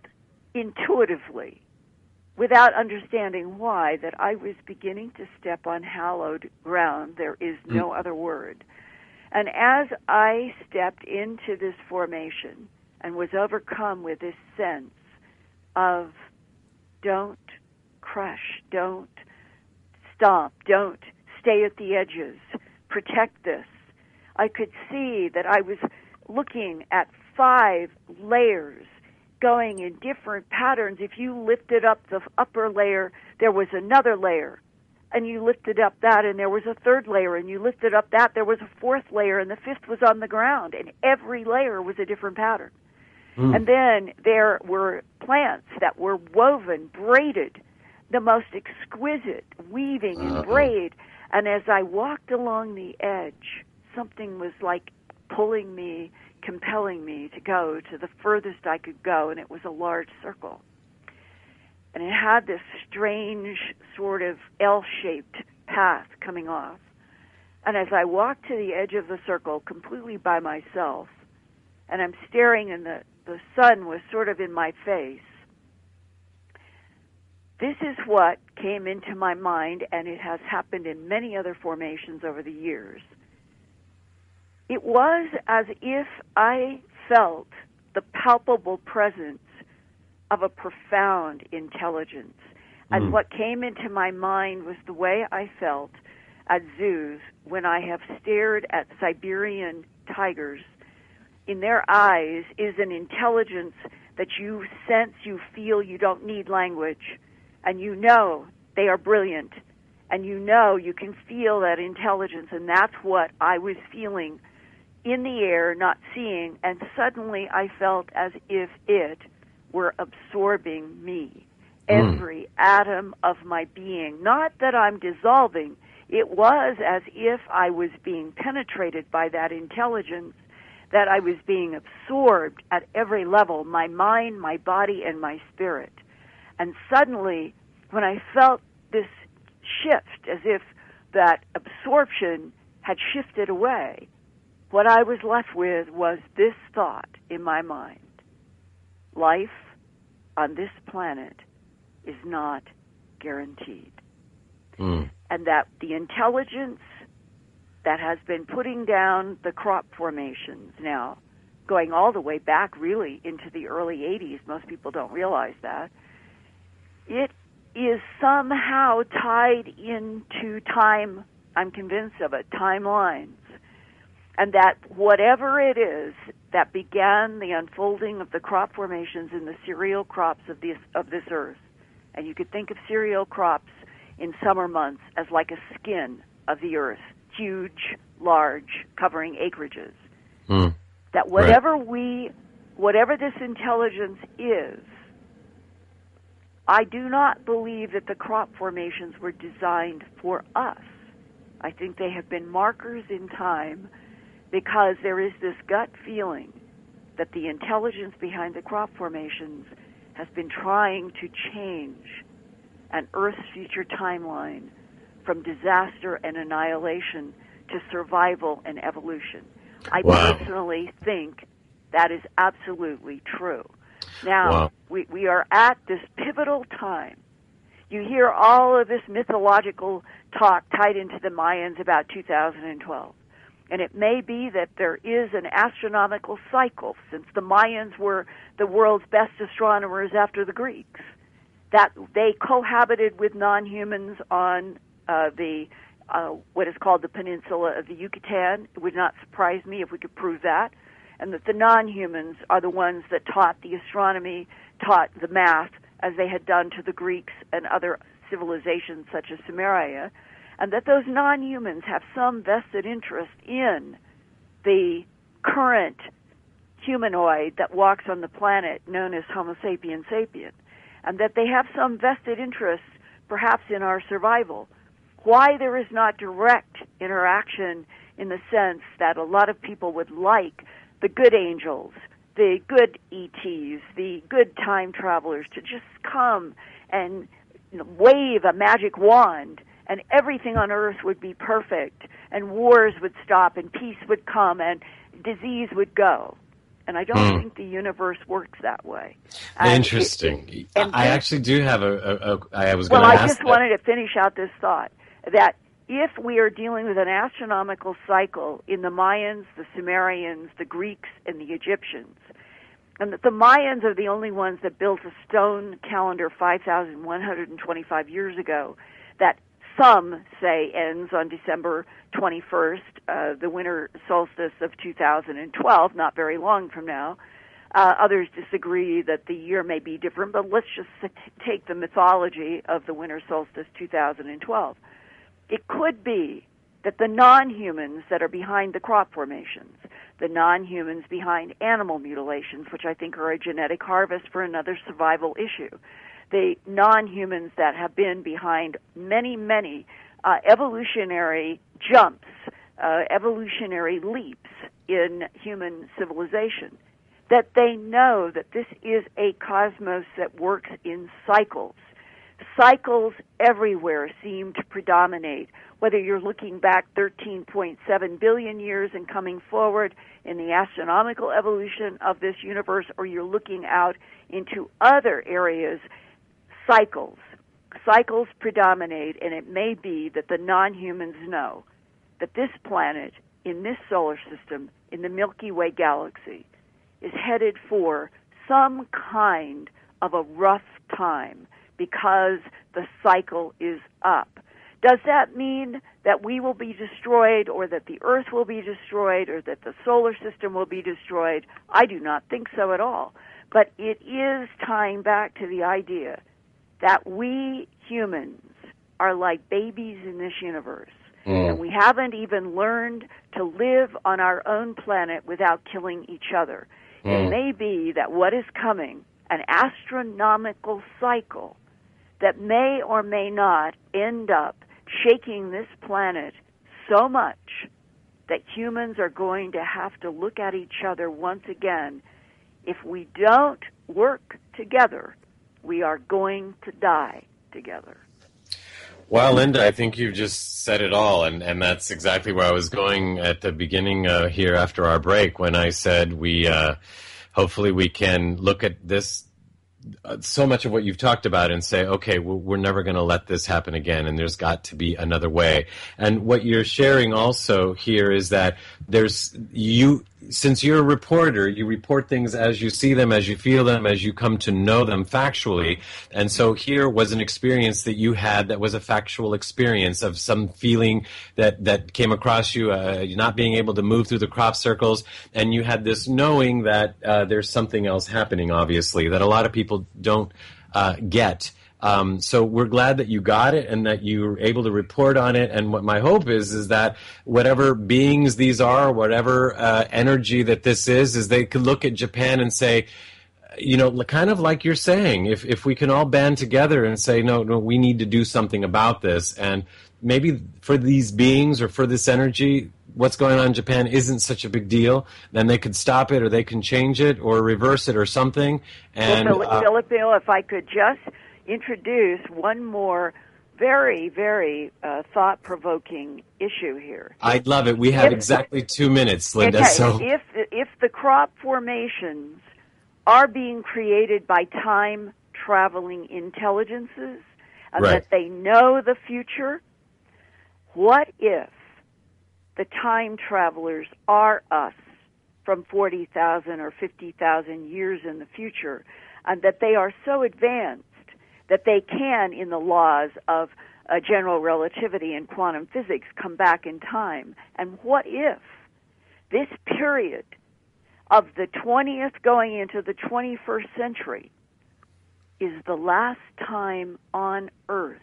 S3: intuitively, without understanding why, that I was beginning to step on hallowed ground. There is no other word. And as I stepped into this formation and was overcome with this sense of don't crush, don't stomp, don't stay at the edges, protect this, I could see that I was looking at 5 layers going in different patterns. If you lifted up the upper layer, there was another layer. And you lifted up that, and there was a 3rd layer. And you lifted up that, there was a 4th layer, and the 5th was on the ground. And every layer was a different pattern. And then there were plants that were woven, braided, the most exquisite weaving and braid. And as I walked along the edge, something was like pulling me, compelling me to go to the furthest I could go, and it was a large circle. And it had this strange sort of L-shaped path coming off. And as I walked to the edge of the circle completely by myself, and I'm staring, and the sun was sort of in my face, this is what came into my mind, and it has happened in many other formations over the years. It was as if I felt the palpable presence of a profound intelligence. And what came into my mind was the way I felt at zoos when I have stared at Siberian tigers. In their eyes is an intelligence that you sense, you feel, you don't need language, and you know they are brilliant, and you know you can feel that intelligence, and that's what I was feeling in the air, not seeing, and suddenly I felt as if it were absorbing me, every atom of my being. Not that I'm dissolving, it was as if I was being penetrated by that intelligence, that I was being absorbed at every level, my mind, my body, and my spirit. And suddenly, when I felt this shift, as if that absorption had shifted away, what I was left with was this thought in my mind: life on this planet is not guaranteed. And that the intelligence that has been putting down the crop formations now, going all the way back really into the early 80s, most people don't realize that, it is somehow tied into time, I'm convinced of it, timelines. And that whatever it is that began the unfolding of the crop formations in the cereal crops of this earth, and you could think of cereal crops in summer months as like a skin of the earth, huge, large, covering acreages. That whatever this intelligence is, I do not believe that the crop formations were designed for us. I think they have been markers in time, because there is this gut feeling that the intelligence behind the crop formations has been trying to change an Earth's future timeline from disaster and annihilation to survival and evolution. I personally think that is absolutely true. Now, we are at this pivotal time. You hear all of this mythological talk tied into the Mayans about 2012. And it may be that there is an astronomical cycle, since the Mayans were the world's best astronomers after the Greeks, that they cohabited with non-humans on what is called the peninsula of the Yucatan. It would not surprise me if we could prove that. And that the non-humans are the ones that taught the astronomy, taught the math, as they had done to the Greeks and other civilizations such as Sumeria, and that those non-humans have some vested interest in the current humanoid that walks on the planet known as Homo sapiens sapien, and that they have some vested interest perhaps in our survival. Why there is not direct interaction in the sense that a lot of people would like the good angels, the good E.T.s, the good time travelers to just come and wave a magic wand and everything on earth would be perfect and wars would stop and peace would come and disease would go. And I don't think the universe works that way.
S2: Interesting. I actually do have I was going to ask
S3: Well, I just wanted to finish out this thought, that if we are dealing with an astronomical cycle in the Mayans, the Sumerians, the Greeks, and the Egyptians, and that the Mayans are the only ones that built a stone calendar 5,125 years ago that some say ends on December 21st, the winter solstice of 2012, not very long from now. Others disagree that the year may be different, but let's just take the mythology of the winter solstice 2012. It could be that the non-humans that are behind the crop formations, the non-humans behind animal mutilations, which I think are a genetic harvest for another survival issue, the non-humans that have been behind many, many evolutionary jumps, evolutionary leaps in human civilization, that they know that this is a cosmos that works in cycles. Cycles everywhere seem to predominate, whether you're looking back 13.7 billion years and coming forward in the astronomical evolution of this universe, or you're looking out into other areas. Cycles predominate, and it may be that the non-humans know that this planet in this solar system, in the Milky Way galaxy, is headed for some kind of a rough time because the cycle is up. Does that mean that we will be destroyed, or that the Earth will be destroyed, or that the solar system will be destroyed? I do not think so at all. But it is tying back to the idea that we humans are like babies in this universe, and we haven't even learned to live on our own planet without killing each other. It may be that what is coming, an astronomical cycle that may or may not end up shaking this planet so much that humans are going to have to look at each other once again. If we don't work together, we are going to die together.
S2: Well, Linda, I think you've just said it all, and that's exactly where I was going at the beginning here after our break when I said hopefully we can look at this, so much of what you've talked about, and say, okay, we're never going to let this happen again, and there's got to be another way. And what you're sharing also here is that since you're a reporter, you report things as you see them, as you feel them, as you come to know them factually. And so here was an experience that you had that was a factual experience of some feeling that came across you, not being able to move through the crop circles, and you had this knowing that there's something else happening, obviously, that a lot of people don't get. So we're glad that you got it and that you were able to report on it. And what my hope is that whatever beings these are, whatever energy that this is they could look at Japan and say, kind of like you're saying, if we can all band together and say, no, we need to do something about this. And maybe for these beings or for this energy, what's going on in Japan isn't such a big deal, then they could stop it or they can change it or reverse it or something. And
S3: Filipino, if I could just introduce one more very, very thought-provoking issue here.
S2: I'd love it. We have exactly 2 minutes, Linda.
S3: Okay,
S2: so
S3: if the crop formations are being created by time-traveling intelligences, and that they know the future, what if the time travelers are us from 40,000 or 50,000 years in the future, and that they are so advanced that they can, in the laws of general relativity and quantum physics, come back in time? And what if this period of the 20th going into the 21st century is the last time on Earth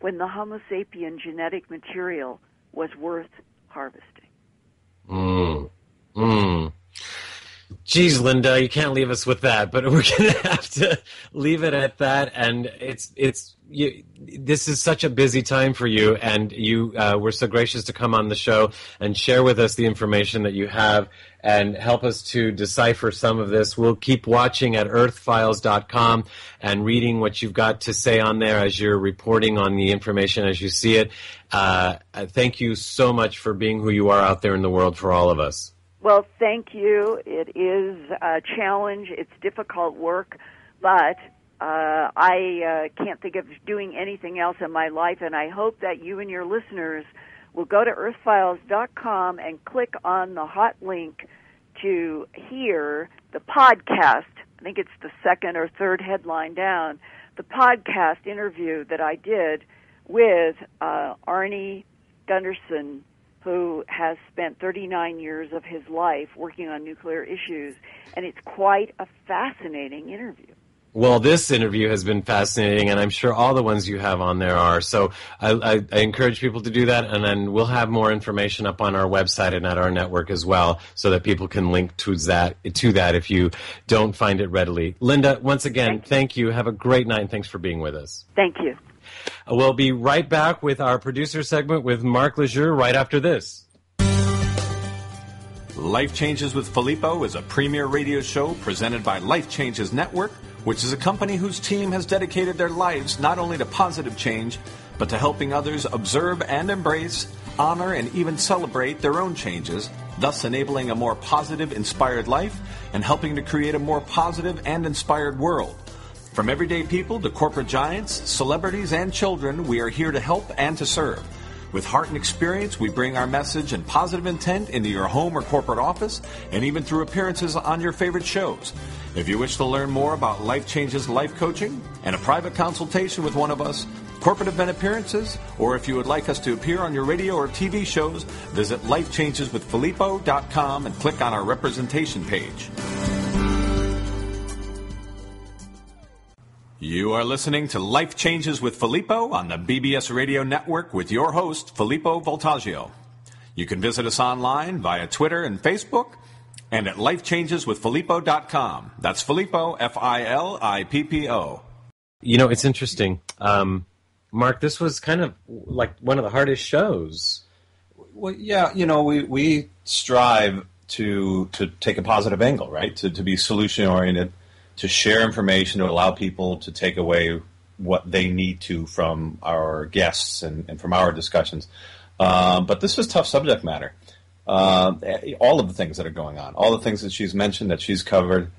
S3: when the Homo sapien genetic material was worth harvesting?
S2: Geez, Linda, you can't leave us with that, but we're going to have to leave it at that. And this is such a busy time for you, and you were so gracious to come on the show and share with us the information that you have and help us to decipher some of this. We'll keep watching at earthfiles.com and reading what you've got to say on there as you're reporting on the information as you see it. Thank you so much for being who you are out there in the world for all of us.
S3: Well, thank you. It is a challenge. It's difficult work, but I can't think of doing anything else in my life, and I hope that you and your listeners will go to earthfiles.com and click on the hot link to hear the podcast. I think it's the second or third headline down, the podcast interview that I did with Arnie Gunderson, who has spent 39 years of his life working on nuclear issues, and it's quite a fascinating interview.
S2: Well, this interview has been fascinating, and I'm sure all the ones you have on there are. So I encourage people to do that, and then we'll have more information up on our website and at our network as well, so that people can link to that if you don't find it readily. Linda, once again, thank you. Have a great night, and thanks for being with us.
S3: Thank you.
S2: We'll be right back with our producer segment with Mark Lejeune right after this.
S1: Life Changes with Filippo is a premier radio show presented by Life Changes Network, which is a company whose team has dedicated their lives not only to positive change, but to helping others observe and embrace, honor, and even celebrate their own changes, thus enabling a more positive, inspired life and helping to create a more positive and inspired world. From everyday people to corporate giants, celebrities, and children, we are here to help and to serve. With heart and experience, we bring our message and positive intent into your home or corporate office, and even through appearances on your favorite shows. If you wish to learn more about Life Changes life coaching and a private consultation with one of us, corporate event appearances, or if you would like us to appear on your radio or TV shows, visit lifechangeswithfilippo.com and click on our representation page. You are listening to Life Changes with Filippo on the BBS Radio Network with your host, Filippo Voltaggio. You can visit us online via Twitter and Facebook and at lifechangeswithfilippo.com. That's Filippo, Filippo.
S2: You know, it's interesting. Mark, this was kind of like one of the hardest shows.
S5: Well, yeah, you know, we strive to take a positive angle, right? To be solution-oriented, to share information, to allow people to take away what they need to from our guests and from our discussions. But this was tough subject matter. All of the things that are going on, all the things that she's mentioned, that she's covered,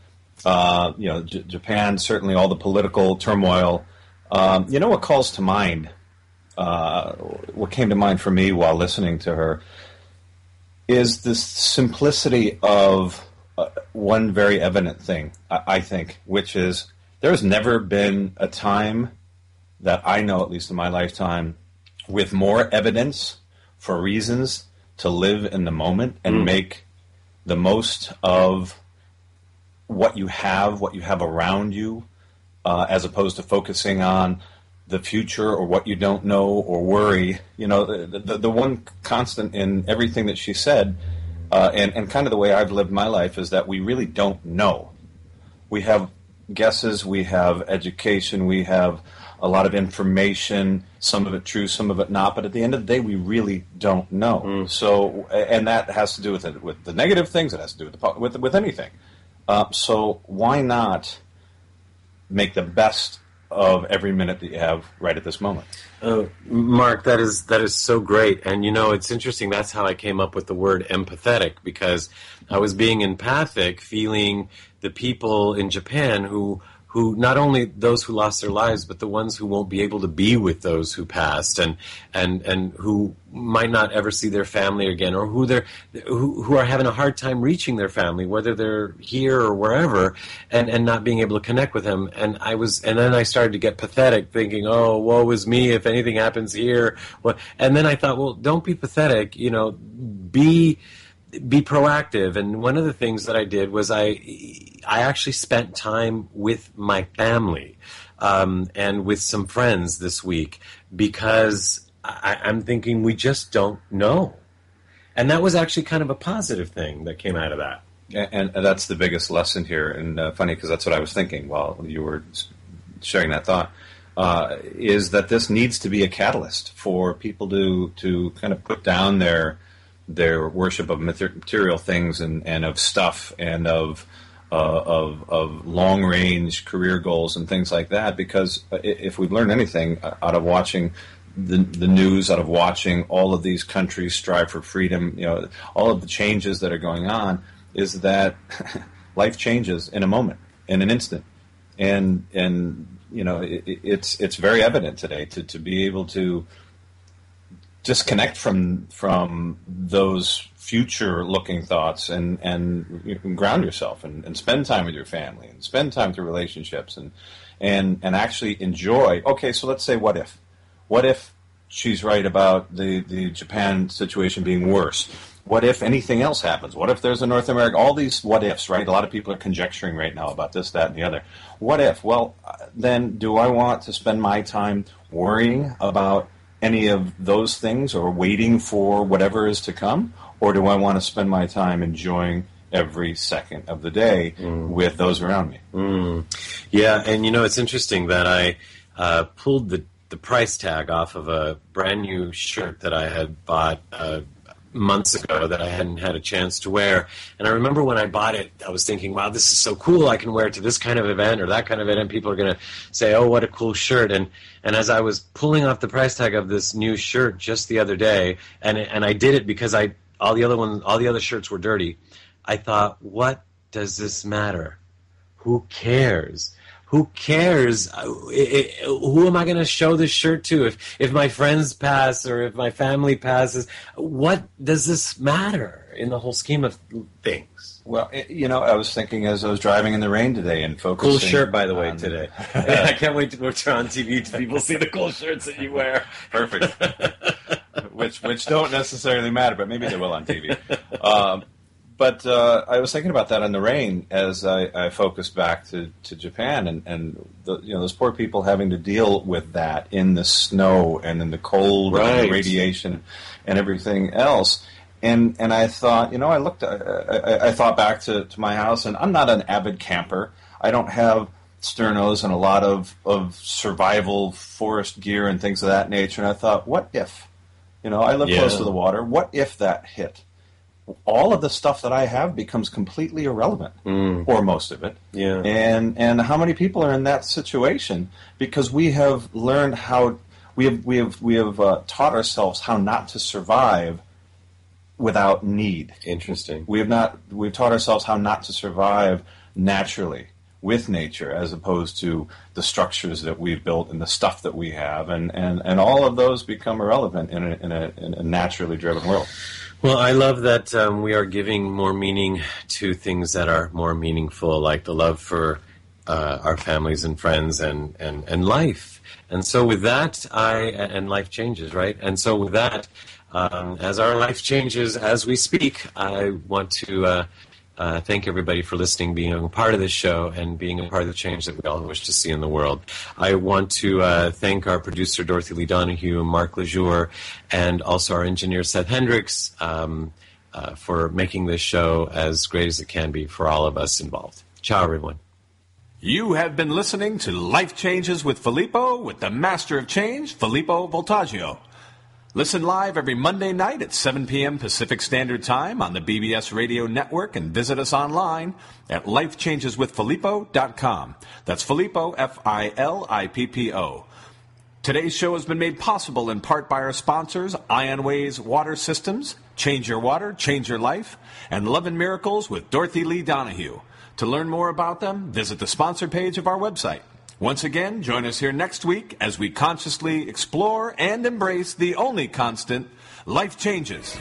S5: Japan, certainly all the political turmoil. What calls to mind, what came to mind for me while listening to her is this simplicity of one very evident thing, I think, which is there's never been a time that I know, at least in my lifetime, with more evidence for reasons to live in the moment and make the most of what you have around you, as opposed to focusing on the future or what you don't know or worry. You know, the one constant in everything that she said, and kind of the way I've lived my life, is that we really don't know. We have guesses, we have education, we have a lot of information, some of it true, some of it not, but at the end of the day, we really don't know. So, and that has to do with it, with the negative things, it has to do with anything. So why not make the best of every minute that you have right at this moment?
S2: Mark, that is so great. And, you know, it's interesting. That's how I came up with the word empathetic, because I was being empathic, feeling the people in Japan who not only those who lost their lives, but the ones who won't be able to be with those who passed, and who might not ever see their family again, or who are having a hard time reaching their family, whether they're here or wherever, and not being able to connect with them. And then I started to get pathetic, thinking, oh, woe is me if anything happens here. And then I thought, well, don't be pathetic, you know, be proactive. And one of the things that I did was I actually spent time with my family and with some friends this week, because I'm thinking we just don't know. And that was actually kind of a positive thing that came out of that.
S5: And that's the biggest lesson here. And funny, because that's what I was thinking while you were sharing that thought, is that this needs to be a catalyst for people to kind of put down their worship of material things and of stuff and of long range career goals and things like that. Because if we've learned anything out of watching the news, out of watching all of these countries strive for freedom, all of the changes that are going on, is that life changes in a moment, in an instant, and it's very evident today to be able to disconnect from those future-looking thoughts and you can ground yourself and spend time with your family and spend time through relationships and actually enjoy. Okay, so let's say what if she's right about the Japan situation being worse? What if anything else happens? What if there's a North America? All these what ifs, right? A lot of people are conjecturing right now about this, that, and the other. What if? Well, then do I want to spend my time worrying about any of those things or waiting for whatever is to come? Or do I want to spend my time enjoying every second of the day with those around me?
S2: Yeah, and it's interesting that I pulled the price tag off of a brand new shirt that I had bought months ago that I hadn't had a chance to wear. And I remember when I bought it, I was thinking, wow, this is so cool. I can wear it to this kind of event or that kind of event, and people are going to say, oh, what a cool shirt. And as I was pulling off the price tag of this new shirt just the other day, and I did it because all the other shirts were dirty, I thought, what does this matter? Who cares? Who cares? Who am I going to show this shirt to? If my friends pass or if my family passes, what does this matter in the whole scheme of things?
S5: Well, I was thinking as I was driving in the rain today and focusing.
S2: Cool shirt, by the way, today. I can't wait to go on TV to people see the cool shirts that you wear.
S5: Perfect. which don't necessarily matter, but maybe they will on TV. But I was thinking about that in the rain as I focused back to Japan and those poor people having to deal with that in the snow and in the cold and the radiation and everything else. And I thought, I thought back to my house, and I'm not an avid camper. I don't have sternos and a lot of survival forest gear and things of that nature. And I thought, what if? I live close to the water. What if that hit? All of the stuff that I have becomes completely irrelevant, or most of it.
S2: Yeah.
S5: And how many people are in that situation? Because we have learned how we have taught ourselves how not to survive without need.
S2: Interesting.
S5: We've taught ourselves how not to survive naturally with nature, as opposed to the structures that we've built and the stuff that we have, and all of those become irrelevant in a naturally driven world.
S2: Well, I love that we are giving more meaning to things that are more meaningful, like the love for our families and friends and life. And so with that, and life changes, right? And so with that, as our life changes as we speak, I want to thank everybody for listening, being a part of this show, and being a part of the change that we all wish to see in the world. I want to thank our producer, Dorothy Lee Donahue, Mark Lejour, and also our engineer, Seth Hendricks, for making this show as great as it can be for all of us involved. Ciao, everyone.
S1: You have been listening to Life Changes with Filippo, with the Master of Change, Filippo Voltaggio. Listen live every Monday night at 7 p.m. Pacific Standard Time on the BBS Radio Network, and visit us online at lifechangeswithfilippo.com. That's Filippo, Filippo. Today's show has been made possible in part by our sponsors, Ionways Water Systems, Change Your Water, Change Your Life, and Love and Miracles with Dorothy Lee Donahue. To learn more about them, visit the sponsor page of our website. Once again, join us here next week as we consciously explore and embrace the only constant, life changes.